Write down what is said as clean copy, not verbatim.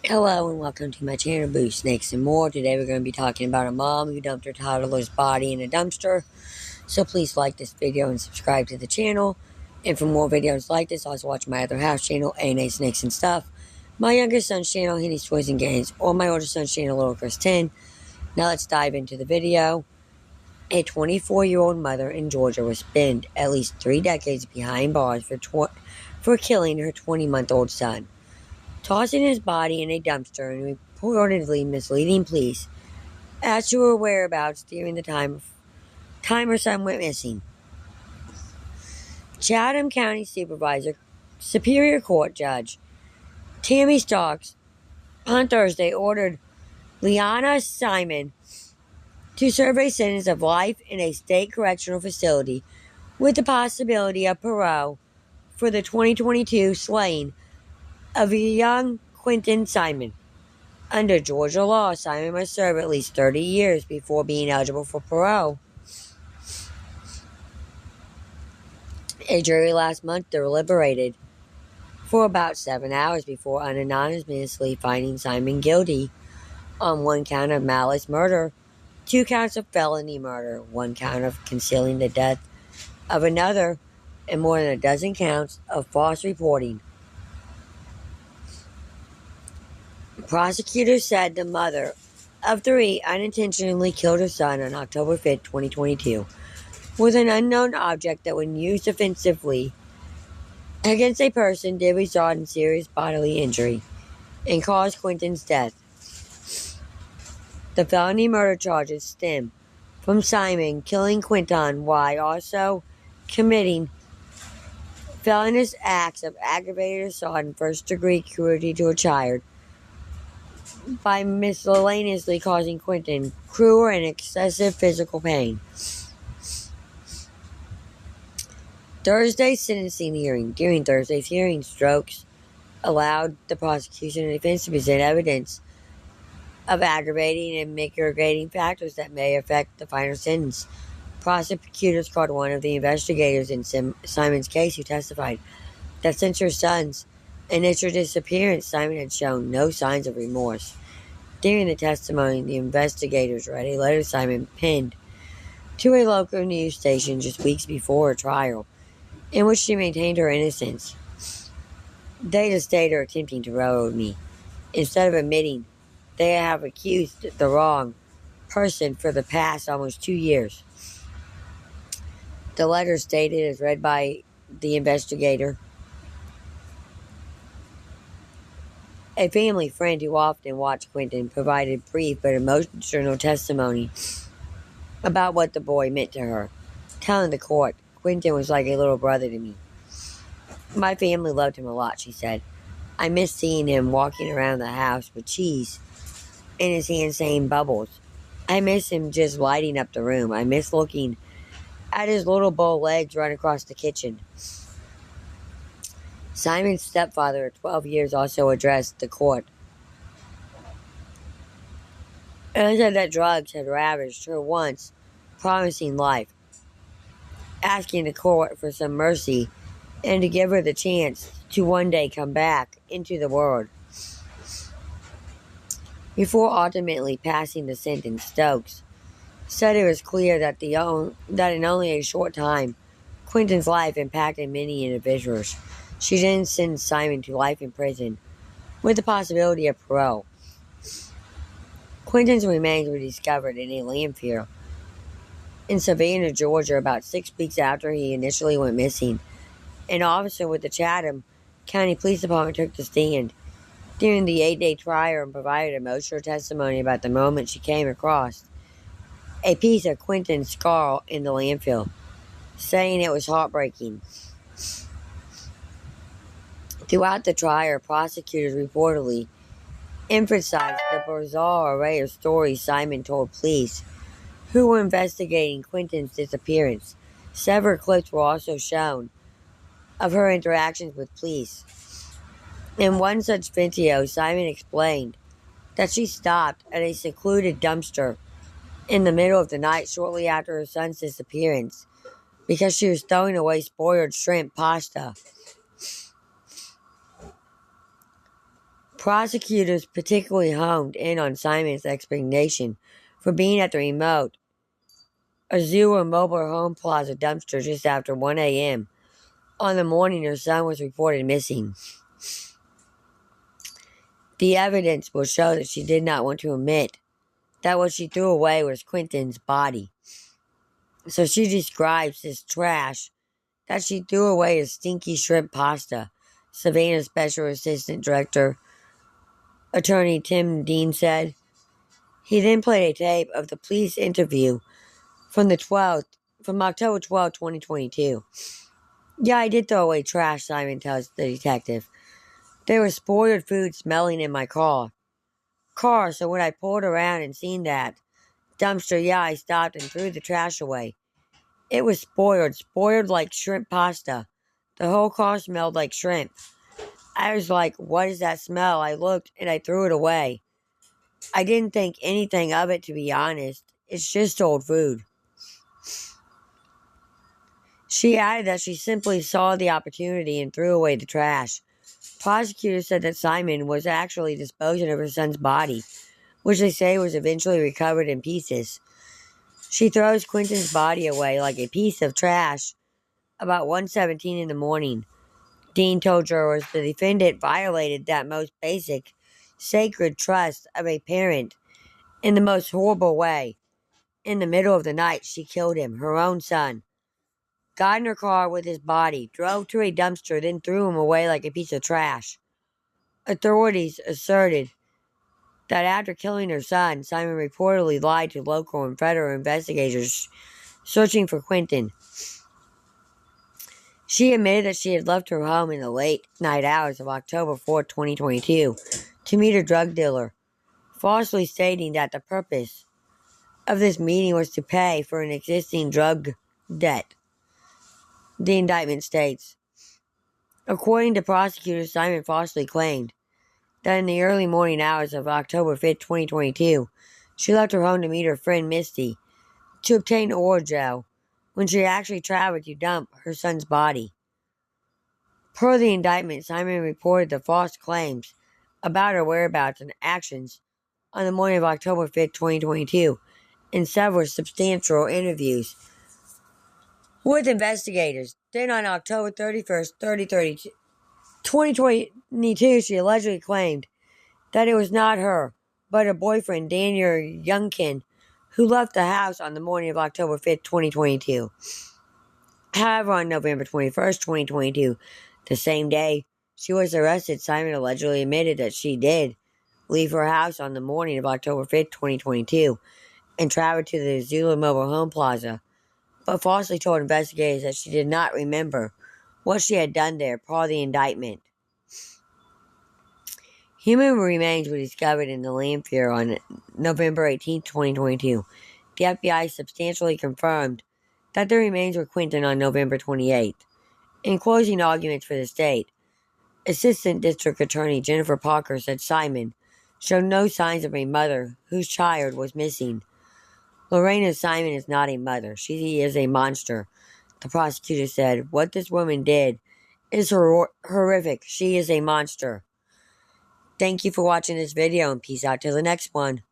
Hello and welcome to my channel, Boo Snakes and More. Today we're going to be talking about a mom who dumped her toddler's body in a dumpster. So please like this video and subscribe to the channel. And for more videos like this, also watch my other house channel, A&A Snakes and Stuff, my youngest son's channel, Henny's Toys and Games, or my older son's channel, Little Chris 10. Now let's dive into the video. A 24-year-old mother in Georgia was spent at least 3 decades behind bars for killing her 20-month-old son, tossing his body in a dumpster and reportedly misleading police as to her whereabouts during the time her son went missing. Chatham County Superior Court Judge Tammy Stocks on Thursday ordered Liana Simon to serve a sentence of life in a state correctional facility with the possibility of parole for the 2022 slaying of young Quentin Simon. Under Georgia law, Simon must serve at least 30 years before being eligible for parole. A jury last month deliberated for about 7 hours before unanimously finding Simon guilty on 1 count of malice murder, 2 counts of felony murder, 1 count of concealing the death of another, and more than a dozen counts of false reporting. Prosecutors said the mother of 3 unintentionally killed her son on October 5, 2022, with an unknown object that, when used offensively against a person, did result in serious bodily injury and cause Quentin's death. The felony murder charges stem from Simon killing Quentin while also committing felonious acts of aggravated assault and first-degree cruelty to a child by miscellaneously causing Quentin cruel and excessive physical pain. Thursday's sentencing hearing. During Thursday's hearing, Stokes allowed the prosecution and defense to present evidence of aggravating and mitigating factors that may affect the final sentence. Prosecutors called one of the investigators in Simon's case, who testified that since her son's initial disappearance, Simon had shown no signs of remorse. During the testimony, the investigators read a letter Simon penned to a local news station just weeks before her trial, in which she maintained her innocence. They just stated her attempting to railroad me, instead of admitting they have accused the wrong person for the past almost 2 years. The letter stated, as read by the investigator, a family friend who often watched Quentin provided brief but emotional testimony about what the boy meant to her, telling the court, "Quentin was like a little brother to me. My family loved him a lot," she said. "I miss seeing him walking around the house with cheese in his hand saying bubbles. I miss him just lighting up the room. I miss looking at his little bow legs run across the kitchen." Simon's stepfather of 12 years also addressed the court and said that drugs had ravaged her once promising life, asking the court for some mercy and to give her the chance to one day come back into the world. Before ultimately passing the sentence, Stokes said it was clear that in only a short time, Quentin's life impacted many individuals. She then sentenced Simon to life in prison with the possibility of parole. Quentin's remains were discovered in a landfill in Savannah, Georgia, about 6 weeks after he initially went missing. An officer with the Chatham County Police Department took the stand during the 8-day trial and provided emotional testimony about the moment she came across a piece of Quentin's skull in the landfill, saying it was heartbreaking. Throughout the trial, prosecutors reportedly emphasized the bizarre array of stories Simon told police who were investigating Quentin's disappearance. Several clips were also shown of her interactions with police. In one such video, Simon explained that she stopped at a secluded dumpster in the middle of the night shortly after her son's disappearance because she was throwing away spoiled shrimp pasta. Prosecutors particularly honed in on Simon's explanation for being at the remote, a zoo or mobile home plaza dumpster just after 1 a.m. on the morning her son was reported missing. The evidence will show that she did not want to admit that what she threw away was Quentin's body. So she describes this trash that she threw away as stinky shrimp pasta. Savannah Special Assistant Director Attorney Tim Dean said. He then played a tape of the police interview from October 12, 2022. Yeah, I did throw away trash, Simon tells the detective. There was spoiled food smelling in my car, so when I pulled around and seen that dumpster, yeah, I stopped and threw the trash away. It was spoiled like shrimp pasta. The whole car smelled like shrimp. I was like, what is that smell? I looked and I threw it away. I didn't think anything of it, to be honest. It's just old food. She added that she simply saw the opportunity and threw away the trash. Prosecutors said that Simon was actually disposing of her son's body, which they say was eventually recovered in pieces. She throws Quentin's body away like a piece of trash about 1:17 in the morning. Dean told jurors the defendant violated that most basic, sacred trust of a parent in the most horrible way. In the middle of the night, she killed him, her own son. Got in her car with his body, drove to a dumpster, then threw him away like a piece of trash. Authorities asserted that after killing her son, Simon reportedly lied to local and federal investigators searching for Quentin. She admitted that she had left her home in the late night hours of October 4, 2022, to meet a drug dealer, falsely stating that the purpose of this meeting was to pay for an existing drug debt. The indictment states, according to prosecutors, Simon falsely claimed that in the early morning hours of October 5, 2022, she left her home to meet her friend Misty to obtain oral gel when she actually traveled to dump her son's body. Per the indictment, Simon reported the false claims about her whereabouts and actions on the morning of October 5, 2022, in several substantial interviews with investigators. Then on October 31st, 2022, she allegedly claimed that it was not her, but her boyfriend, Daniel Youngkin, who left the house on the morning of October 5th, 2022. However, on November 21st, 2022, the same day she was arrested, Simon allegedly admitted that she did leave her house on the morning of October 5th, 2022, and traveled to the Zulu Mobile Home Plaza, but falsely told investigators that she did not remember what she had done there per the indictment. Human remains were discovered in the landfill on November 18, 2022. The FBI substantially confirmed that the remains were Quentin on November 28th. In closing arguments for the state, Assistant District Attorney Jennifer Parker said Simon showed no signs of a mother whose child was missing. Lorena Simon is not a mother. She is a monster. The prosecutor said, what this woman did is horrific. She is a monster. Thank you for watching this video and peace out till the next one.